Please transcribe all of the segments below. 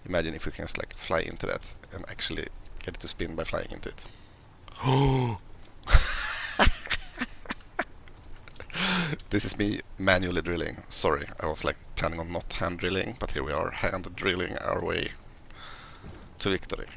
Imagine if we can just like fly into that and actually get it to spin by flying into it. Oh! This is me manually drilling. Sorry, I was like planning on not hand drilling, but here we are hand drilling our way to victory.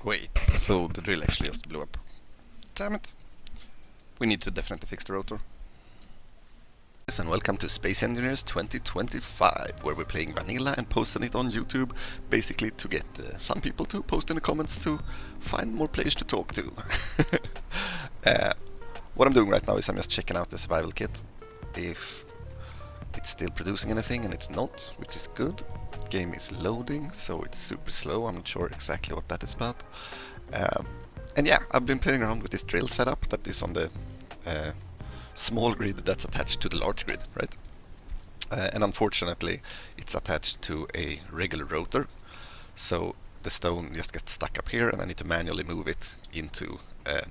Wait, so the drill actually just blew up. Damn it. We need to definitely fix the rotor. Yes, and welcome to Space Engineers 2025, where we're playing vanilla and posting it on YouTube, basically to get some people to post in the comments to find more players to talk to. What I'm doing right now is I'm just checking out the survival kit, if it's still producing anything, and it's not, which is good. Game is loading, so it's super slow. I'm not sure exactly what that is about. And yeah, I've been playing around with this drill setup that is on the small grid that's attached to the large grid, right? And unfortunately, it's attached to a regular rotor, so the stone just gets stuck up here, and I need to manually move it into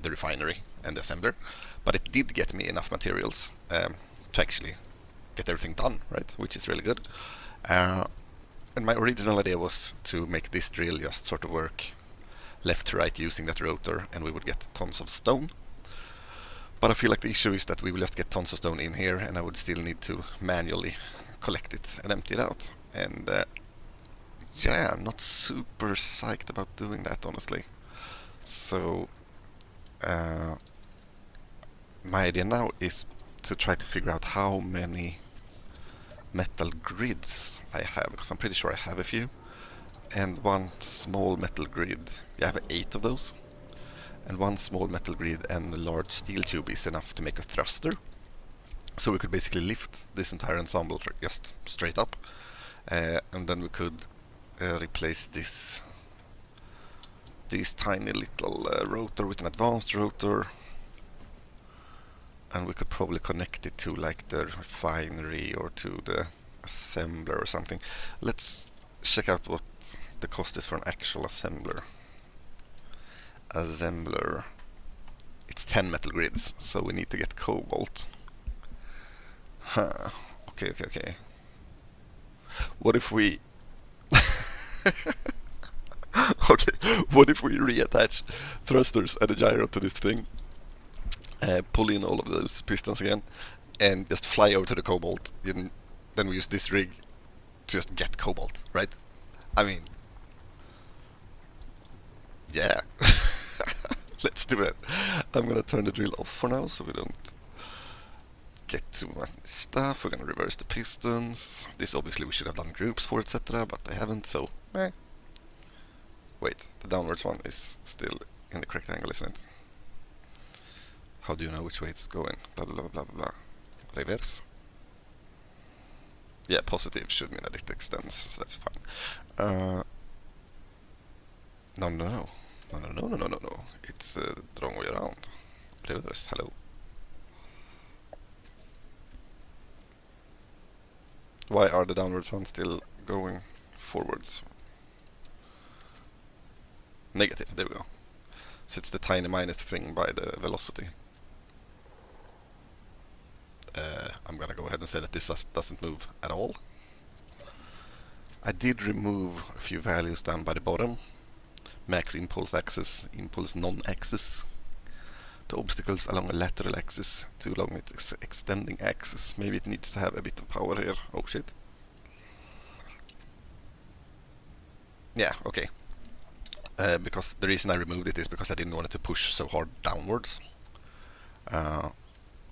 the refinery and the assembler. But it did get me enough materials to actually get everything done, right? Which is really good. And my original idea was to make this drill just sort of work left to right using that rotor, and we would get tons of stone. But I feel like the issue is that we will just get tons of stone in here, and I would still need to manually collect it and empty it out. And yeah, I'm not super psyched about doing that, honestly. So my idea now is to try to figure out how many metal grids I have, because I'm pretty sure I have a few. And one small metal grid, yeah, I have 8 of those. And one small metal grid and a large steel tube is enough to make a thruster. So we could basically lift this entire ensemble just straight up. And then we could replace this tiny little rotor with an advanced rotor. And we could probably connect it to like the refinery or to the assembler or something. Let's check out what the cost is for an actual assembler. It's 10 metal grids, so we need to get cobalt. Huh. Okay. What if we okay, what if we reattach thrusters and a gyro to this thing? Pull in all of those pistons again and just fly over to the cobalt, and then we use this rig to just get cobalt, right? I mean, do that. I'm gonna turn the drill off for now so we don't get too much stuff. We're gonna reverse the pistons. This obviously we should have done groups for, etc., but I haven't, so wait, the downwards one is still in the correct angle, isn't it? How do you know which way it's going? Blah blah blah blah blah blah. Reverse. Yeah, positive should mean that it extends, so that's fine. No. It's the wrong way around. Reverse, hello. Why are the downwards ones still going forwards? Negative, there we go. So it's the tiny minus thing by the velocity. I'm gonna go ahead and say that this doesn't move at all. I did remove a few values down by the bottom. Max impulse axis, impulse non-axis. The obstacles along a lateral axis, too long its extending axis. Maybe it needs to have a bit of power here. Oh shit. Yeah, okay. Because the reason I removed it is because I didn't want it to push so hard downwards.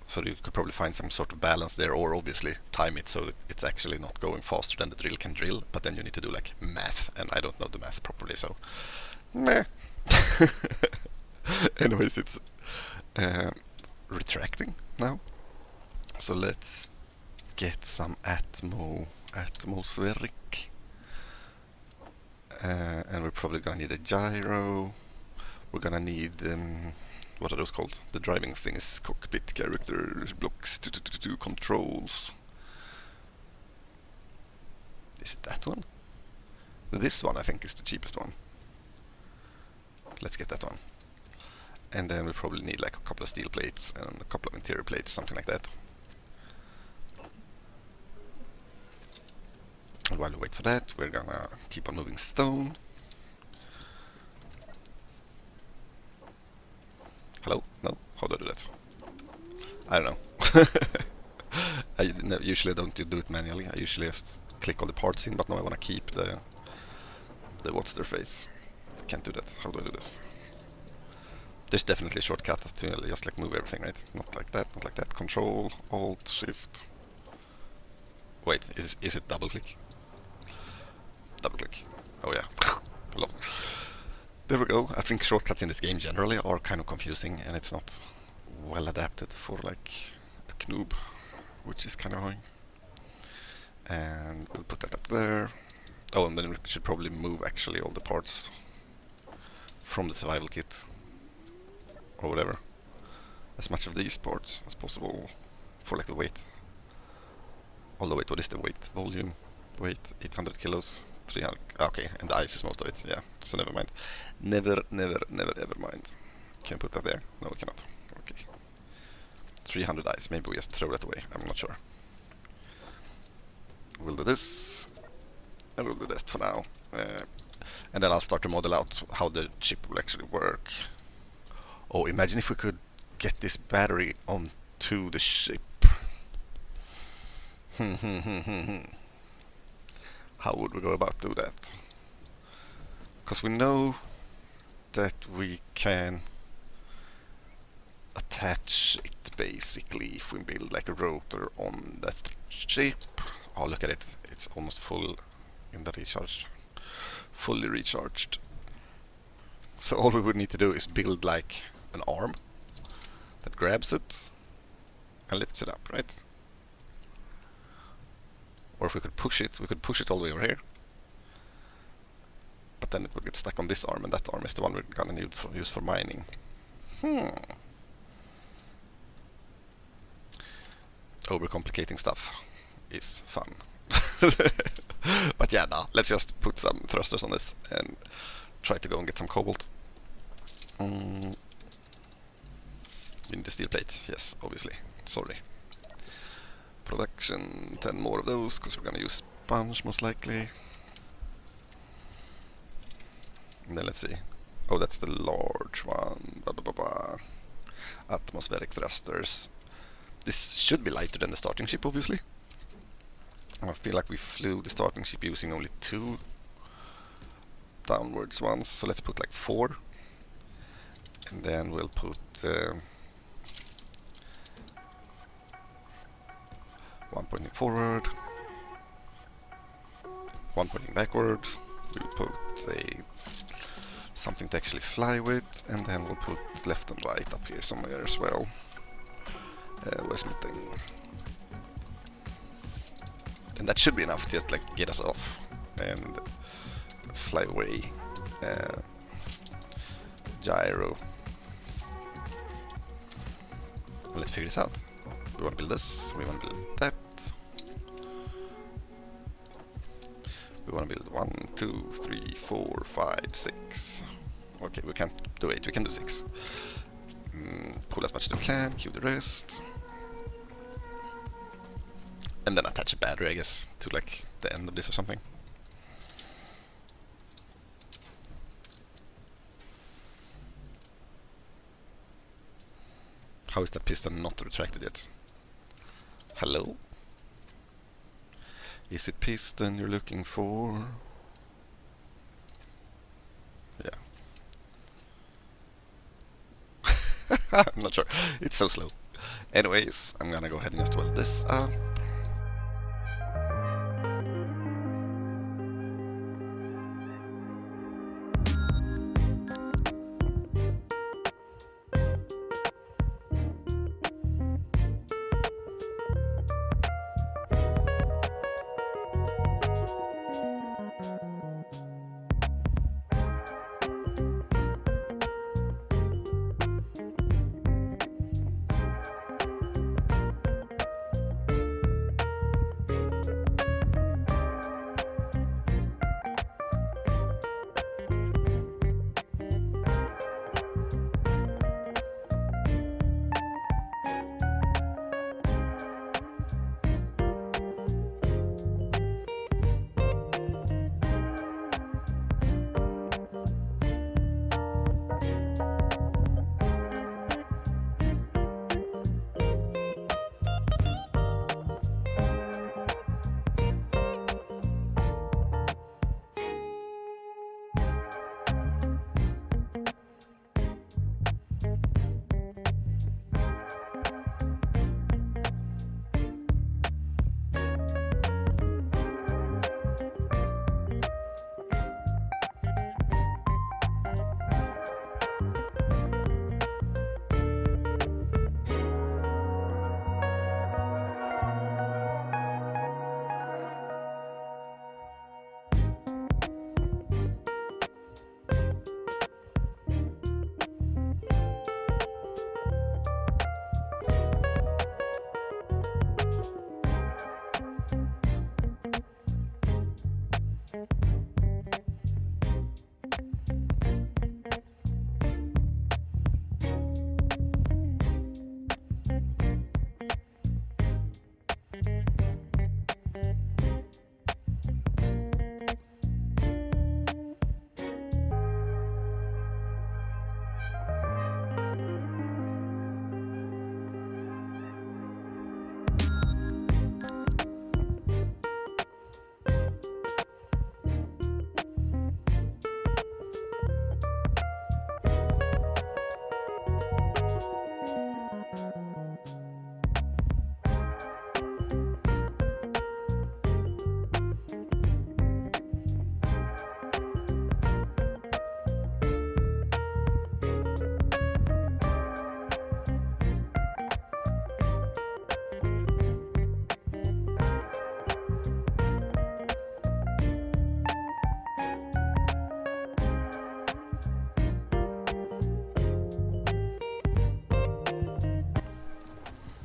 So you could probably find some sort of balance there, or obviously time it so that it's actually not going faster than the drill can drill, but then you need to do like math, and I don't know the math properly, so meh. Anyways, it's retracting now. So let's get some atmospheric. And we're probably gonna need a gyro. We're gonna need what are those called? The driving things, cockpit, characters, blocks, controls. Is it that one? This one I think is the cheapest one. Let's get that one. And then we probably need like a couple of steel plates and a couple of interior plates, something like that. And while we wait for that, we're gonna keep on moving stone. Hello? No? How do I do that? I don't know. Usually I don't do it manually. I usually just click all the parts in, but now I want to keep the what's their face. I can't do that. How do I do this? There's definitely a shortcut to just like move everything, right? Not like that, not like that. Control, Alt, Shift. Wait, is it double click? Double click. Oh yeah. Lol. There we go. I think shortcuts in this game generally are kind of confusing, and it's not well adapted for like a Noob, which is kind of annoying. And we'll put that up there. Oh, and then we should probably move actually all the parts from the survival kit, or whatever. As much of these parts as possible for like the weight. Although wait, what is the weight? Volume, weight, 800 kilos. 300. Okay, and the ice is most of it, yeah. So never mind. Never ever mind. Can we put that there? No, we cannot. Okay. 300 ice. Maybe we just throw that away. I'm not sure. We'll do this. And we'll do that for now. And then I'll start to model out how the chip will actually work. Oh, imagine if we could get this battery onto the ship. How would we go about do that? Because we know that we can attach it basically if we build like a rotor on that ship. Oh, look at it. It's almost full in the recharge. Fully recharged. So all we would need to do is build like an arm that grabs it and lifts it up, right? Or if we could push it all the way over here. But then it would get stuck on this arm, and that arm is the one we're gonna use for mining. Overcomplicating stuff is fun. But yeah, no, let's just put some thrusters on this and try to go and get some cobalt. You need a steel plate, yes, obviously. Sorry. Production, 10 more of those, because we're gonna use sponge most likely. And then let's see. Oh, that's the large one. Blah, blah, blah, blah. Atmospheric thrusters. This should be lighter than the starting ship, obviously. I feel like we flew the starting ship using only 2 downwards ones, so let's put like 4. And then we'll put one pointing forward, one pointing backwards. We'll put something to actually fly with, and then we'll put left and right up here somewhere as well. Where's my thing? And that should be enough to just like get us off and fly away. Gyro. Let's figure this out. We want to build this, we want to build that. We want to build 1, 2, 3, 4, 5, 6. Okay, we can't do 8, we can do 6. Pull as much as we can, queue the rest. And then attach a battery, I guess, to like the end of this or something. How is that piston not retracted yet? Hello? Is it piston you're looking for? Yeah. I'm not sure. It's so slow. Anyways, I'm gonna go ahead and just weld this up.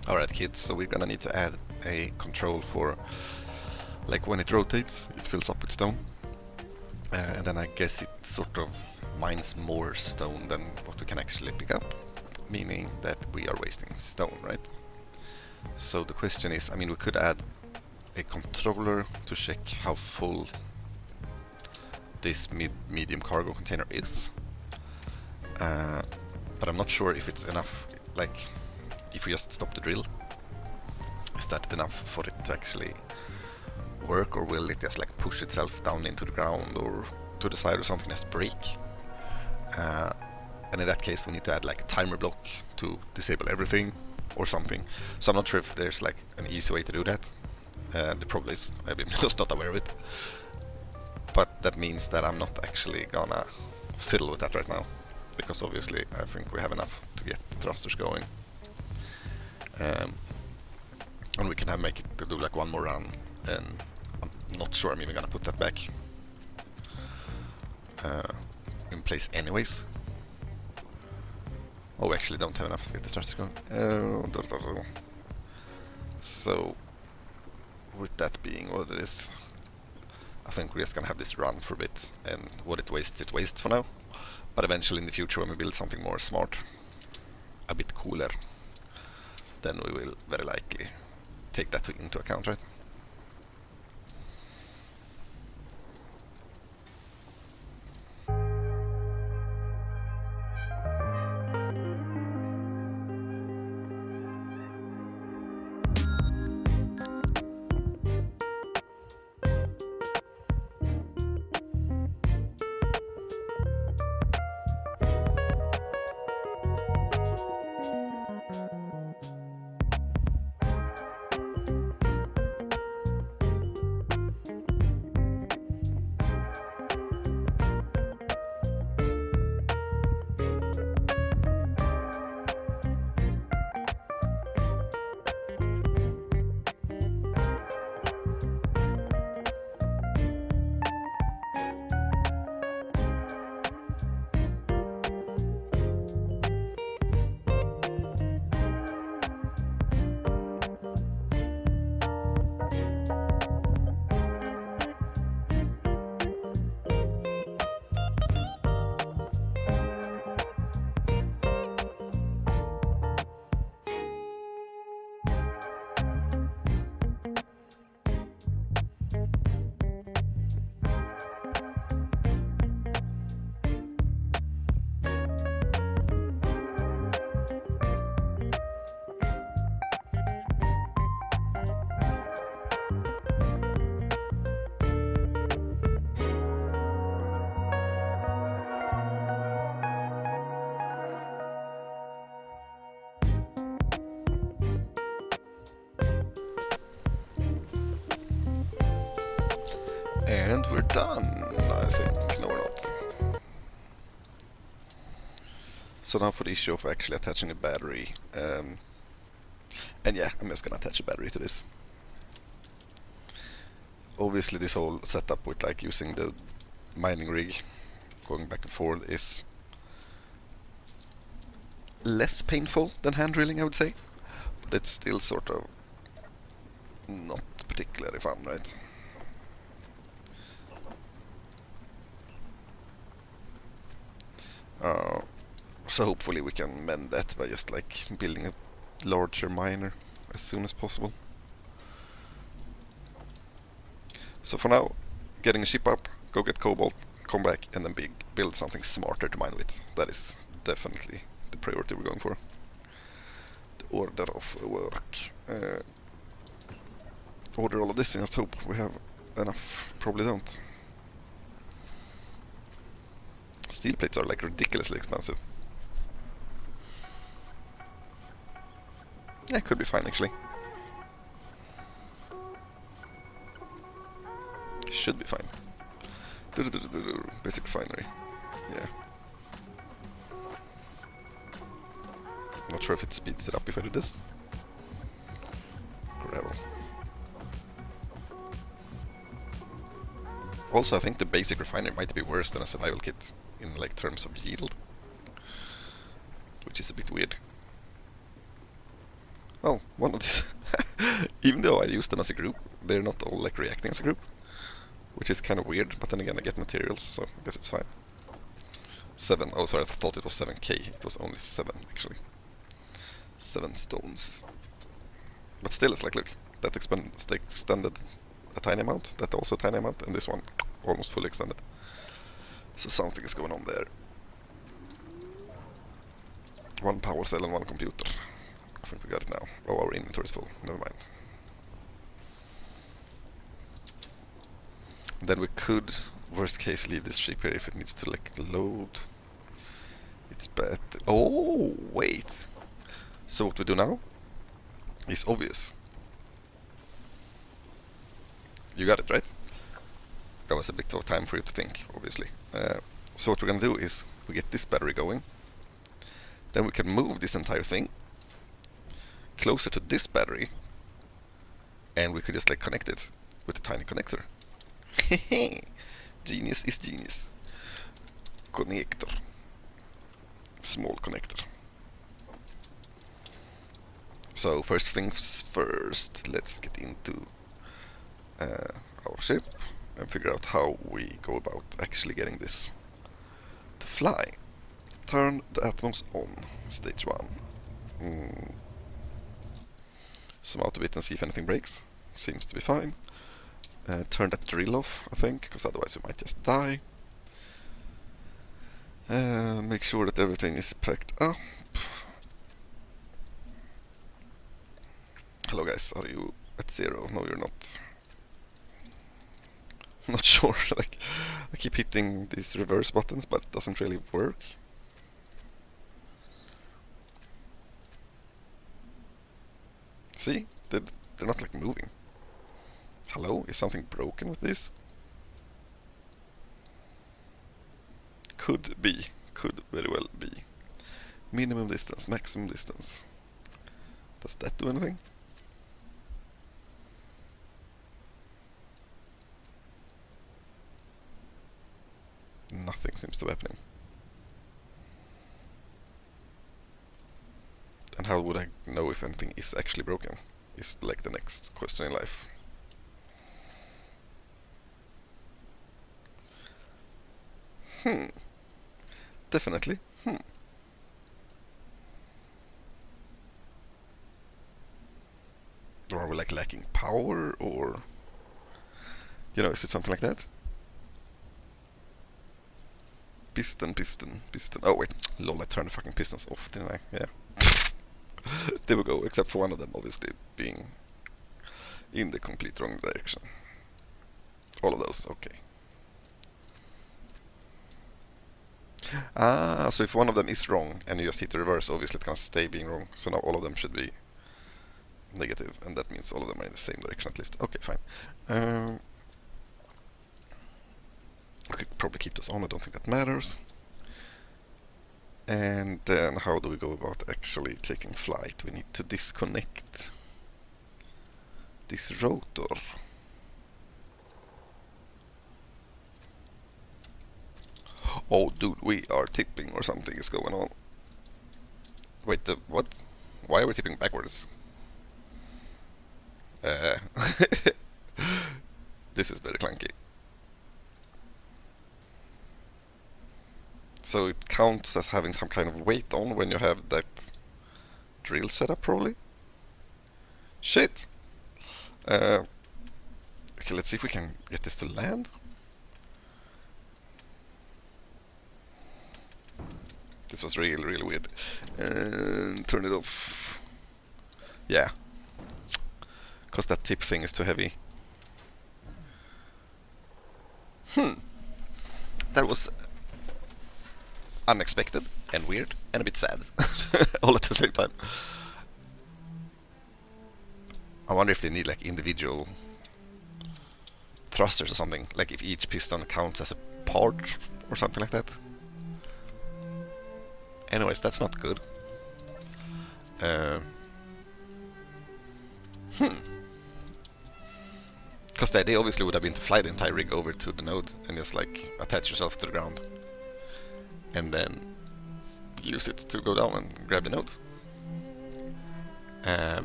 Alright kids, so we're gonna need to add a control for, like when it rotates, it fills up with stone. And then I guess it sort of mines more stone than what we can actually pick up, meaning that we are wasting stone, right? So the question is, I mean, we could add a controller to check how full this medium cargo container is. But I'm not sure if it's enough, like, if we just stop the drill, is that enough for it to actually work, or will it just like push itself down into the ground or to the side or something, just break? And and in that case we need to add like a timer block to disable everything or something. So I'm not sure if there's like an easy way to do that. There probably is, I'm just not aware of it. But that means that I'm not actually gonna fiddle with that right now, because obviously I think we have enough to get the thrusters going. And we can make it to do like one more run, and I'm not sure I'm even gonna put that back in place anyways. Oh, we actually don't have enough to get the thrusters going. So, with that being what it is, I think we're just gonna have this run for a bit, and what it wastes for now. But eventually in the future, when we build something more smart, a bit cooler, then we will very likely take that into account, right? And we're done, I think. No, we're not. So now for the issue of actually attaching a battery. And yeah, I'm just gonna attach a battery to this. Obviously this whole setup with like using the mining rig, going back and forth, is less painful than hand drilling, I would say. But it's still sort of not particularly fun, right? So hopefully we can mend that by just like building a larger miner as soon as possible. So for now, getting a ship up, go get cobalt, come back, and then build something smarter to mine with. That is definitely the priority we're going for. The order of work. Order all of this and just hope we have enough. Probably don't. Steel plates are like ridiculously expensive. Yeah, could be fine actually. Should be fine. Basic refinery. Yeah. Not sure if it speeds it up if I do this. Gravel. Also, I think the basic refinery might be worse than a survival kit in like terms of yield, which is a bit weird. Oh, one of these. Even though I use them as a group, they're not all like reacting as a group, which is kind of weird. But then again, I get materials, so I guess it's fine. 7. Oh, sorry, I thought it was 7k. It was only 7 actually. 7 stones. But still, it's like, look, that extended a tiny amount, that also a tiny amount, and this one almost fully extended. So something is going on there. 1 power cell and 1 computer. I think we got it now. Oh, our inventory is full. Never mind. Then we could, worst case, leave this ship here if it needs to like load. It's better. Oh, wait. So what we do now is obvious. You got it, right? That was a bit of time for you to think, obviously. So what we're gonna do is we get this battery going. Then we can move this entire thing closer to this battery, and we could just like connect it with a tiny connector. Genius is genius. Connector. Small connector. So first things first, let's get into our ship and figure out how we go about actually getting this to fly. Turn the Atmos on, stage 1. Zoom out a bit and see if anything breaks. Seems to be fine. Turn that drill off, I think, because otherwise we might just die. Make sure that everything is packed up. Hello guys, are you at 0? No, you're not. Not sure, like, I keep hitting these reverse buttons, but it doesn't really work. See? They're not like moving. Hello? Is something broken with this? Could be. Could very well be. Minimum distance, maximum distance. Does that do anything? Nothing seems to be happening. And how would I know if anything is actually broken? Is like the next question in life. Definitely. Or are we like lacking power, or you know, is it something like that? Piston. Oh wait, lol, I turned the fucking pistons off, didn't I? Yeah. There we go, except for one of them obviously being in the complete wrong direction. All of those, okay. Ah, so if one of them is wrong and you just hit the reverse, obviously it's gonna stay being wrong. So now all of them should be negative, and that means all of them are in the same direction at least. Okay, fine. We could probably keep those on, I don't think that matters. And then how do we go about actually taking flight? We need to disconnect this rotor. Oh dude, we are tipping, or something is going on. Wait, what? Why are we tipping backwards? This is very clunky. So it counts as having some kind of weight on when you have that drill set up, probably? Shit! Okay, let's see if we can get this to land. This was really weird. Turn it off. Yeah. Because that tip thing is too heavy. That was unexpected and weird and a bit sad all at the same time. I wonder if they need like individual thrusters or something, like if each piston counts as a part or something like that. Anyways, that's not good. Because the idea obviously would have been to fly the entire rig over to the node and just like attach yourself to the ground and then use it to go down and grab the node.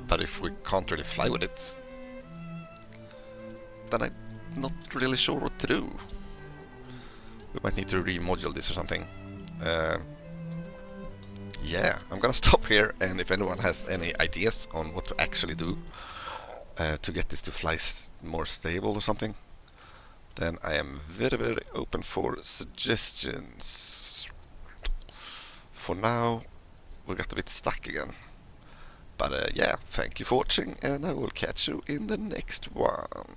But if we can't really fly with it, then I'm not really sure what to do. We might need to remodule this or something. Yeah, I'm gonna stop here, and if anyone has any ideas on what to actually do to get this to fly more stable or something, then I am very open for suggestions. For now, we got a bit stuck again. But yeah, thank you for watching, and I will catch you in the next one.